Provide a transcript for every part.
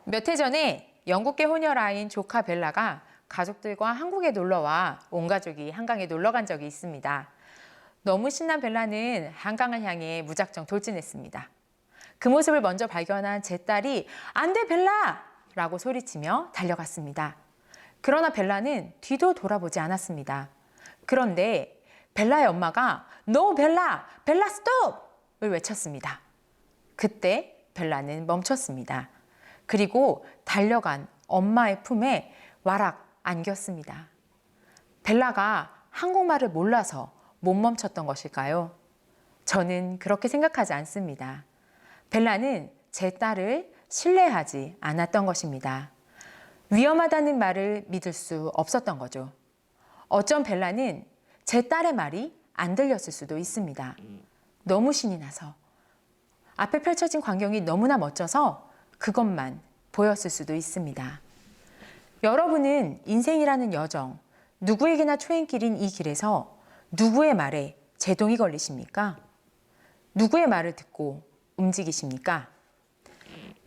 몇 해 전에 영국계 호녀라인 조카 벨라가 가족들과 한국에 놀러와 온 가족이 한강에 놀러 간 적이 있습니다. 너무 신난 벨라는 한강을 향해 무작정 돌진했습니다. 그 모습을 먼저 발견한 제 딸이 "안 돼, 벨라!" 라고 소리치며 달려갔습니다. 그러나 벨라는 뒤도 돌아보지 않았습니다. 그런데 벨라의 엄마가 "노, 벨라! 벨라 스톱!" 을 외쳤습니다. 그때 벨라는 멈췄습니다. 그리고 달려간 엄마의 품에 와락 안겼습니다. 벨라가 한국말을 몰라서 못 멈췄던 것일까요? 저는 그렇게 생각하지 않습니다. 벨라는 제 딸을 신뢰하지 않았던 것입니다. 위험하다는 말을 믿을 수 없었던 거죠. 어쩜 벨라는 제 딸의 말이 안 들렸을 수도 있습니다. 너무 신이 나서. 앞에 펼쳐진 광경이 너무나 멋져서 그것만 보였을 수도 있습니다. 여러분은 인생이라는 여정, 누구에게나 초행길인 이 길에서 누구의 말에 제동이 걸리십니까? 누구의 말을 듣고 움직이십니까?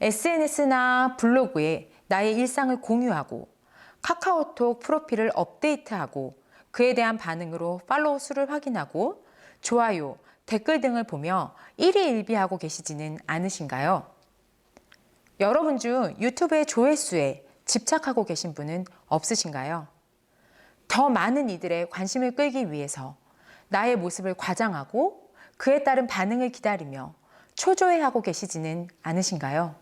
SNS나 블로그에 나의 일상을 공유하고 카카오톡 프로필을 업데이트하고 그에 대한 반응으로 팔로우 수를 확인하고 좋아요, 댓글 등을 보며 일희일비하고 계시지는 않으신가요? 여러분 중 유튜브의 조회수에 집착하고 계신 분은 없으신가요? 더 많은 이들의 관심을 끌기 위해서 나의 모습을 과장하고 그에 따른 반응을 기다리며 초조해하고 계시지는 않으신가요?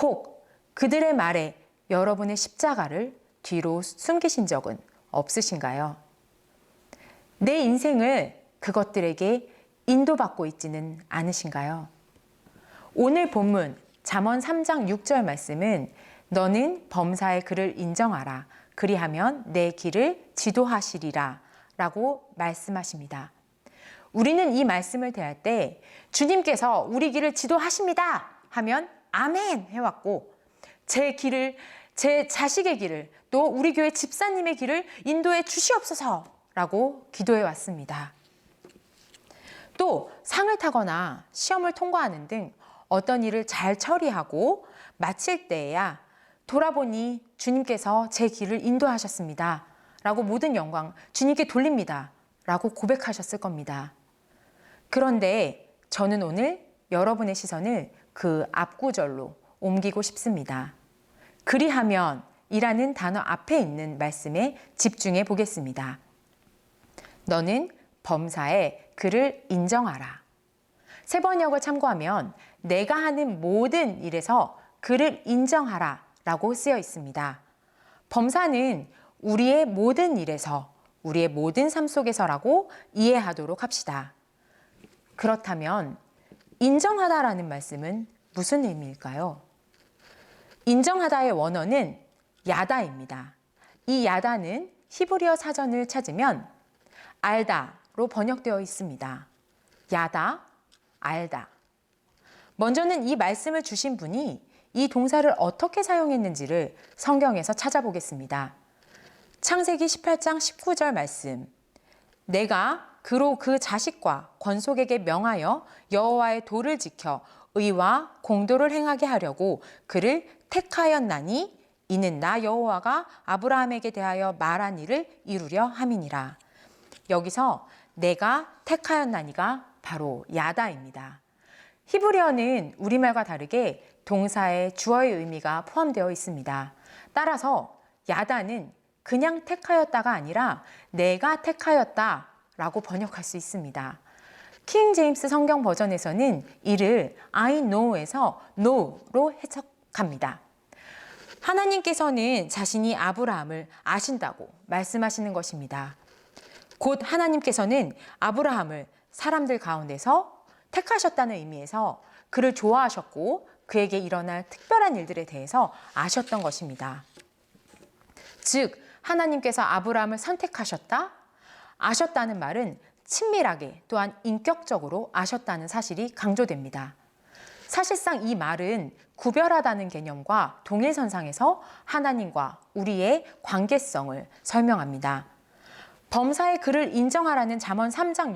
혹 그들의 말에 여러분의 십자가를 뒤로 숨기신 적은 없으신가요? 내 인생을 그것들에게 인도받고 있지는 않으신가요? 오늘 본문 잠언 3장 6절 말씀은 "너는 범사의 그를 인정하라. 그리하면 내 길을 지도하시리라." 라고 말씀하십니다. 우리는 이 말씀을 대할 때 주님께서 우리 길을 지도하십니다 하면 아멘 해왔고, 제 길을, 제 자식의 길을, 또 우리 교회 집사님의 길을 인도해 주시옵소서 라고 기도해 왔습니다. 또 상을 타거나 시험을 통과하는 등 어떤 일을 잘 처리하고 마칠 때에야 돌아보니 주님께서 제 길을 인도하셨습니다 라고 모든 영광 주님께 돌립니다 라고 고백하셨을 겁니다. 그런데 저는 오늘 여러분의 시선을 그 앞구절로 옮기고 싶습니다. 그리하면 이라는 단어 앞에 있는 말씀에 집중해 보겠습니다. 너는 범사에 그를 인정하라. 세 번역을 참고하면 내가 하는 모든 일에서 그를 인정하라 라고 쓰여 있습니다. 범사는 우리의 모든 일에서, 우리의 모든 삶 속에서라고 이해하도록 합시다. 그렇다면 인정하다라는 말씀은 무슨 의미일까요? 인정하다의 원어는 야다입니다. 이 야다는 히브리어 사전을 찾으면 알다로 번역되어 있습니다. 야다, 알다. 먼저는 이 말씀을 주신 분이 이 동사를 어떻게 사용했는지를 성경에서 찾아보겠습니다. 창세기 18장 19절 말씀. 내가 그로 그 자식과 권속에게 명하여 여호와의 도를 지켜 의와 공도를 행하게 하려고 그를 택하였나니 이는 나 여호와가 아브라함에게 대하여 말한 일을 이루려 함이니라. 여기서 내가 택하였나니가 바로 야다입니다. 히브리어는 우리말과 다르게 동사의 주어의 의미가 포함되어 있습니다. 따라서 야다는 그냥 택하였다가 아니라 내가 택하였다 라고 번역할 수 있습니다. 킹 제임스 성경 버전에서는 이를 I know에서 know로 해석합니다. 하나님께서는 자신이 아브라함을 아신다고 말씀하시는 것입니다. 곧 하나님께서는 아브라함을 사람들 가운데서 택하셨다는 의미에서 그를 좋아하셨고 그에게 일어날 특별한 일들에 대해서 아셨던 것입니다. 즉 하나님께서 아브라함을 선택하셨다, 아셨다는 말은 친밀하게 또한 인격적으로 아셨다는 사실이 강조됩니다. 사실상 이 말은 구별하다는 개념과 동일선상에서 하나님과 우리의 관계성을 설명합니다. 범사의 그를 인정하라는 잠언 3장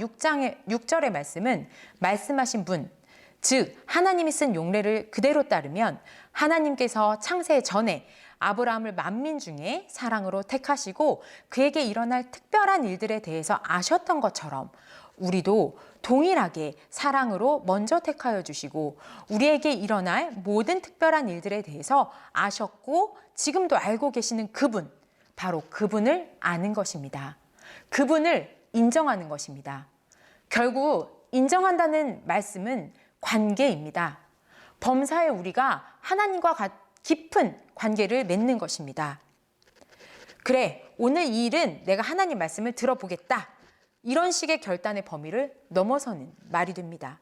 6절의 말씀은 말씀하신 분, 즉 하나님이 쓴 용례를 그대로 따르면 하나님께서 창세 전에 아브라함을 만민 중에 사랑으로 택하시고 그에게 일어날 특별한 일들에 대해서 아셨던 것처럼 우리도 동일하게 사랑으로 먼저 택하여 주시고 우리에게 일어날 모든 특별한 일들에 대해서 아셨고 지금도 알고 계시는 그분, 바로 그분을 아는 것입니다. 그분을 인정하는 것입니다. 결국 인정한다는 말씀은 관계입니다. 범사에 우리가 하나님과 깊은 관계를 맺는 것입니다. 그래, 오늘 이 일은 내가 하나님 말씀을 들어보겠다. 이런 식의 결단의 범위를 넘어서는 말이 됩니다.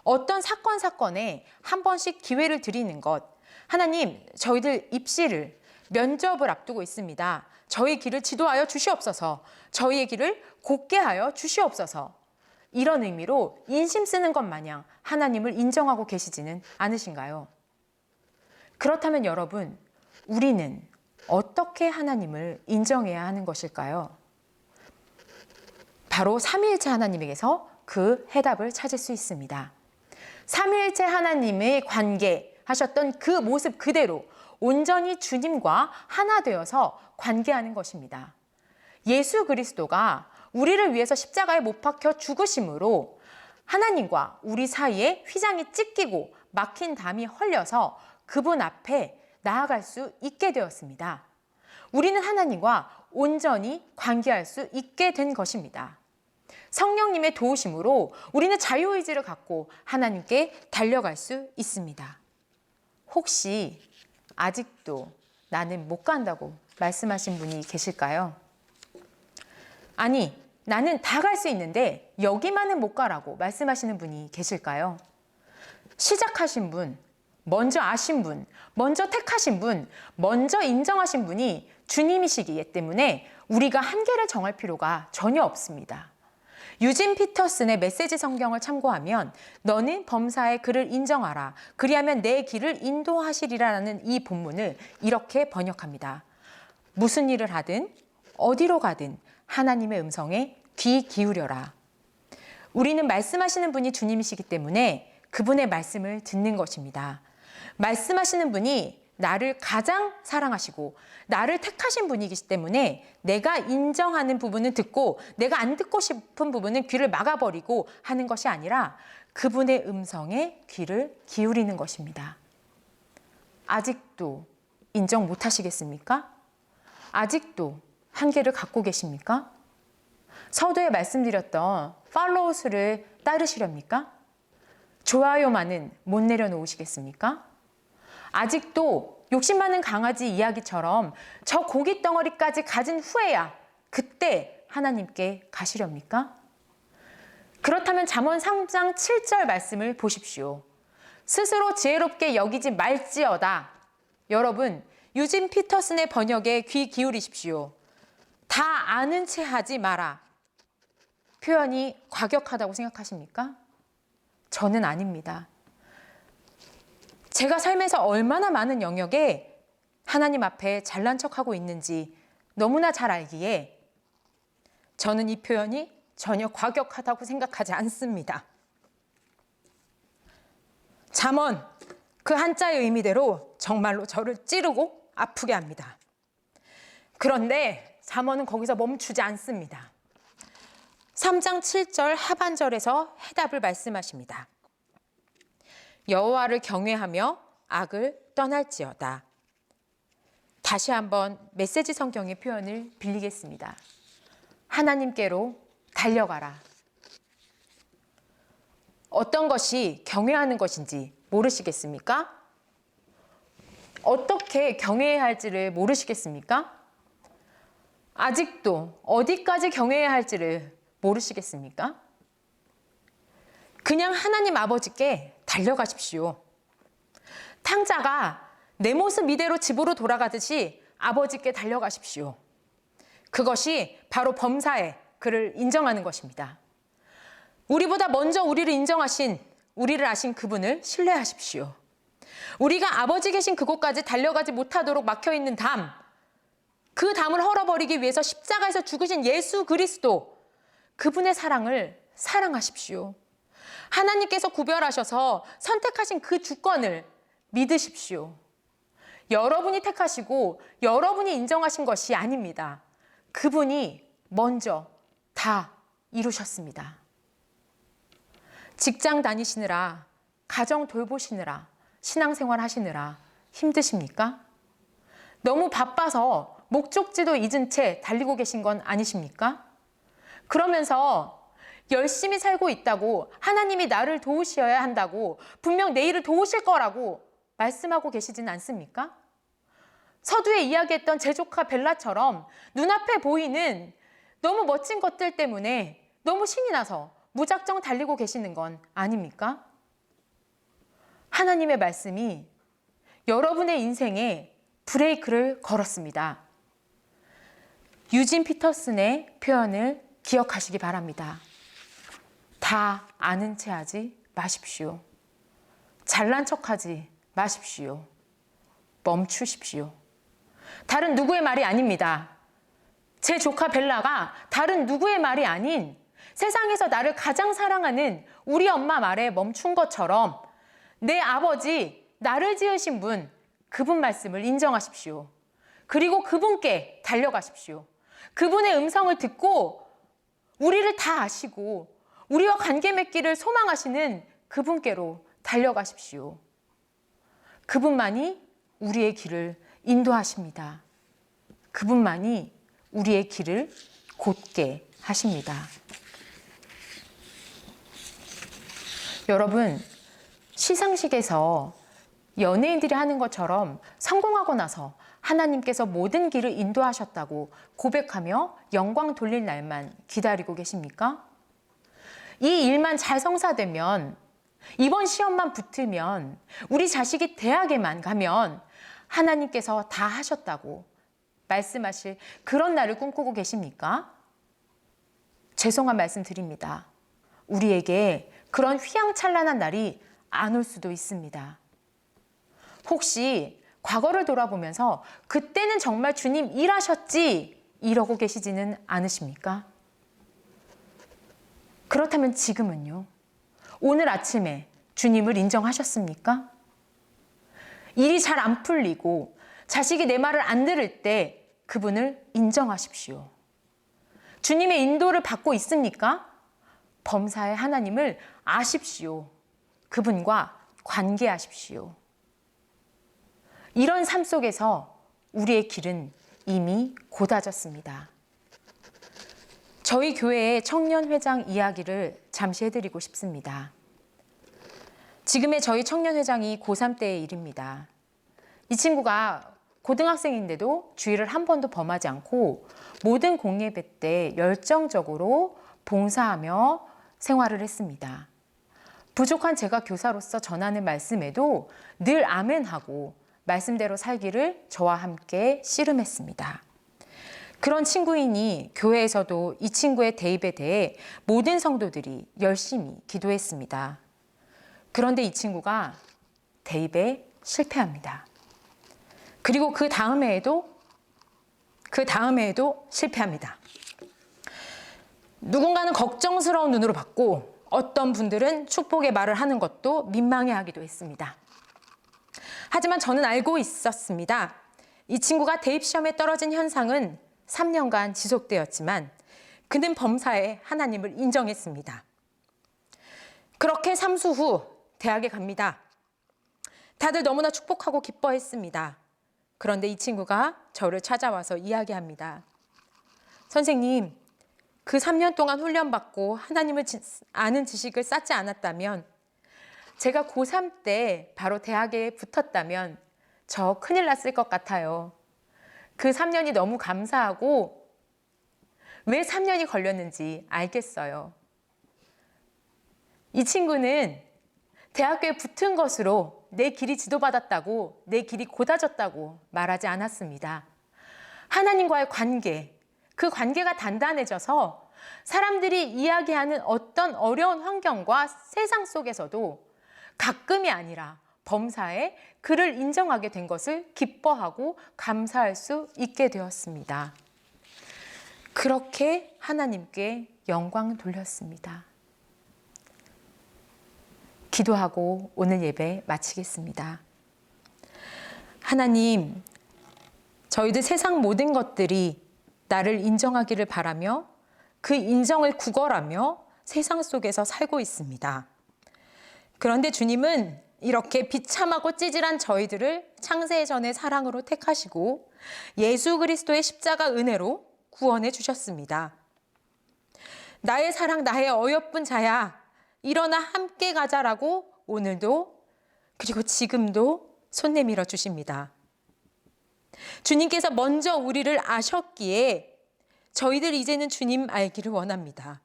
어떤 사건에 한 번씩 기회를 드리는 것. 하나님, 저희들 입시를, 면접을 앞두고 있습니다. 저희 길을 지도하여 주시옵소서. 저희의 길을 곧게 하여 주시옵소서. 이런 의미로 인심 쓰는 것 마냥 하나님을 인정하고 계시지는 않으신가요? 그렇다면 여러분, 우리는 어떻게 하나님을 인정해야 하는 것일까요? 바로 삼위일체 하나님에게서 그 해답을 찾을 수 있습니다. 삼위일체 하나님의 관계하셨던 그 모습 그대로 온전히 주님과 하나 되어서 관계하는 것입니다. 예수 그리스도가 우리를 위해서 십자가에 못 박혀 죽으심으로 하나님과 우리 사이에 휘장이 찢기고 막힌 담이 헐려서 그분 앞에 나아갈 수 있게 되었습니다. 우리는 하나님과 온전히 관계할 수 있게 된 것입니다. 성령님의 도우심으로 우리는 자유의지를 갖고 하나님께 달려갈 수 있습니다. 혹시 아직도 나는 못 간다고 말씀하신 분이 계실까요? 아니, 나는 다 갈 수 있는데 여기만은 못 가라고 말씀하시는 분이 계실까요? 시작하신 분, 먼저 아신 분, 먼저 택하신 분, 먼저 인정하신 분이 주님이시기 때문에 우리가 한계를 정할 필요가 전혀 없습니다. 유진 피터슨의 메시지 성경을 참고하면 너는 범사의 그를 인정하라. 그리하면 내 길을 인도하시리라는 이 본문을 이렇게 번역합니다. 무슨 일을 하든 어디로 가든 하나님의 음성에 귀 기울여라. 우리는 말씀하시는 분이 주님이시기 때문에 그분의 말씀을 듣는 것입니다. 말씀하시는 분이 나를 가장 사랑하시고 나를 택하신 분이기 때문에 내가 인정하는 부분은 듣고 내가 안 듣고 싶은 부분은 귀를 막아버리고 하는 것이 아니라 그분의 음성에 귀를 기울이는 것입니다. 아직도 인정 못 하시겠습니까? 아직도 한계를 갖고 계십니까? 서두에 말씀드렸던 팔로우스를 따르시렵니까? 좋아요만은 못 내려놓으시겠습니까? 아직도 욕심 많은 강아지 이야기처럼 저 고기 덩어리까지 가진 후에야 그때 하나님께 가시렵니까? 그렇다면 잠언 3장 7절 말씀을 보십시오. 스스로 지혜롭게 여기지 말지어다. 여러분, 유진 피터슨의 번역에 귀 기울이십시오. 다 아는 채 하지 마라. 표현이 과격하다고 생각하십니까? 저는 아닙니다. 제가 삶에서 얼마나 많은 영역에 하나님 앞에 잘난 척하고 있는지 너무나 잘 알기에 저는 이 표현이 전혀 과격하다고 생각하지 않습니다. 잠언, 그 한자의 의미대로 정말로 저를 찌르고 아프게 합니다. 그런데 잠언은 거기서 멈추지 않습니다. 3장 7절 하반절에서 해답을 말씀하십니다. 여호와를 경외하며 악을 떠날지어다. 다시 한번 메시지 성경의 표현을 빌리겠습니다. 하나님께로 달려가라. 어떤 것이 경외하는 것인지 모르시겠습니까? 어떻게 경외해야 할지를 모르시겠습니까? 아직도 어디까지 경외해야 할지를 모르시겠습니까? 그냥 하나님 아버지께 달려가십시오. 탕자가 내 모습 이대로 집으로 돌아가듯이 아버지께 달려가십시오. 그것이 바로 범사에 그를 인정하는 것입니다. 우리보다 먼저 우리를 인정하신, 우리를 아신 그분을 신뢰하십시오. 우리가 아버지 계신 그곳까지 달려가지 못하도록 막혀있는 담, 그 담을 헐어버리기 위해서 십자가에서 죽으신 예수 그리스도, 그분의 사랑을 사랑하십시오. 하나님께서 구별하셔서 선택하신 그 주권을 믿으십시오. 여러분이 택하시고 여러분이 인정하신 것이 아닙니다. 그분이 먼저 다 이루셨습니다. 직장 다니시느라, 가정 돌보시느라, 신앙생활 하시느라 힘드십니까? 너무 바빠서 목적지도 잊은 채 달리고 계신 건 아니십니까? 그러면서 열심히 살고 있다고, 하나님이 나를 도우셔야 한다고, 분명 내일을 도우실 거라고 말씀하고 계시진 않습니까? 서두에 이야기했던 제 조카 벨라처럼 눈앞에 보이는 너무 멋진 것들 때문에 너무 신이 나서 무작정 달리고 계시는 건 아닙니까? 하나님의 말씀이 여러분의 인생에 브레이크를 걸었습니다. 유진 피터슨의 표현을 기억하시기 바랍니다. 다 아는 체 하지 마십시오. 잘난 척하지 마십시오. 멈추십시오. 다른 누구의 말이 아닙니다. 제 조카 벨라가 다른 누구의 말이 아닌 세상에서 나를 가장 사랑하는 우리 엄마 말에 멈춘 것처럼 내 아버지, 나를 지으신 분, 그분 말씀을 인정하십시오. 그리고 그분께 달려가십시오. 그분의 음성을 듣고 우리를 다 아시고 우리와 관계 맺기를 소망하시는 그분께로 달려가십시오. 그분만이 우리의 길을 인도하십니다. 그분만이 우리의 길을 곧게 하십니다. 여러분, 시상식에서 연예인들이 하는 것처럼 성공하고 나서 하나님께서 모든 길을 인도하셨다고 고백하며 영광 돌릴 날만 기다리고 계십니까? 이 일만 잘 성사되면, 이번 시험만 붙으면, 우리 자식이 대학에만 가면 하나님께서 다 하셨다고 말씀하실 그런 날을 꿈꾸고 계십니까? 죄송한 말씀 드립니다. 우리에게 그런 휘황찬란한 날이 안 올 수도 있습니다. 혹시 과거를 돌아보면서 그때는 정말 주님 일하셨지 이러고 계시지는 않으십니까? 그렇다면 지금은요? 오늘 아침에 주님을 인정하셨습니까? 일이 잘 안 풀리고 자식이 내 말을 안 들을 때 그분을 인정하십시오. 주님의 인도를 받고 있습니까? 범사의 하나님을 아십시오. 그분과 관계하십시오. 이런 삶 속에서 우리의 길은 이미 고다졌습니다. 저희 교회의 청년회장 이야기를 잠시 해드리고 싶습니다. 지금의 저희 청년회장이 고3 때의 일입니다. 이 친구가 고등학생인데도 주일을 한 번도 범하지 않고 모든 공예배 때 열정적으로 봉사하며 생활을 했습니다. 부족한 제가 교사로서 전하는 말씀에도 늘 아멘하고 말씀대로 살기를 저와 함께 씨름했습니다. 그런 친구이니 교회에서도 이 친구의 대입에 대해 모든 성도들이 열심히 기도했습니다. 그런데 이 친구가 대입에 실패합니다. 그리고 그 다음 해에도 실패합니다. 누군가는 걱정스러운 눈으로 봤고 어떤 분들은 축복의 말을 하는 것도 민망해하기도 했습니다. 하지만 저는 알고 있었습니다. 이 친구가 대입시험에 떨어진 현상은 3년간 지속되었지만 그는 범사에 하나님을 인정했습니다. 그렇게 삼수 후 대학에 갑니다. 다들 너무나 축복하고 기뻐했습니다. 그런데 이 친구가 저를 찾아와서 이야기합니다. 선생님, 그 3년 동안 훈련받고 하나님을 아는 지식을 쌓지 않았다면, 제가 고3 때 바로 대학에 붙었다면 저 큰일 났을 것 같아요. 그 3년이 너무 감사하고 왜 3년이 걸렸는지 알겠어요. 이 친구는 대학교에 붙은 것으로 내 길이 지도받았다고, 내 길이 고다졌다고 말하지 않았습니다. 하나님과의 관계, 그 관계가 단단해져서 사람들이 이야기하는 어떤 어려운 환경과 세상 속에서도 가끔이 아니라 범사에 그를 인정하게 된 것을 기뻐하고 감사할 수 있게 되었습니다. 그렇게 하나님께 영광 돌렸습니다. 기도하고 오늘 예배 마치겠습니다. 하나님, 저희들 세상 모든 것들이 나를 인정하기를 바라며 그 인정을 구걸하며 세상 속에서 살고 있습니다. 그런데 주님은 이렇게 비참하고 찌질한 저희들을 창세 전의 사랑으로 택하시고 예수 그리스도의 십자가 은혜로 구원해 주셨습니다. 나의 사랑, 나의 어여쁜 자야, 일어나 함께 가자라고 오늘도 그리고 지금도 손 내밀어 주십니다. 주님께서 먼저 우리를 아셨기에 저희들 이제는 주님 알기를 원합니다.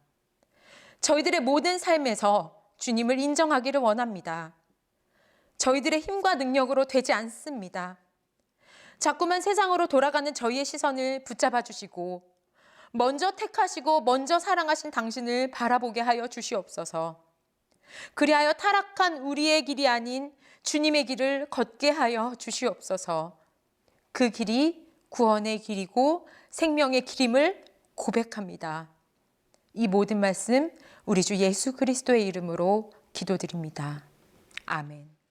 저희들의 모든 삶에서 주님을 인정하기를 원합니다. 저희들의 힘과 능력으로 되지 않습니다. 자꾸만 세상으로 돌아가는 저희의 시선을 붙잡아 주시고 먼저 택하시고 먼저 사랑하신 당신을 바라보게 하여 주시옵소서. 그리하여 타락한 우리의 길이 아닌 주님의 길을 걷게 하여 주시옵소서. 그 길이 구원의 길이고 생명의 길임을 고백합니다. 이 모든 말씀 우리 주 예수 그리스도의 이름으로 기도드립니다. 아멘.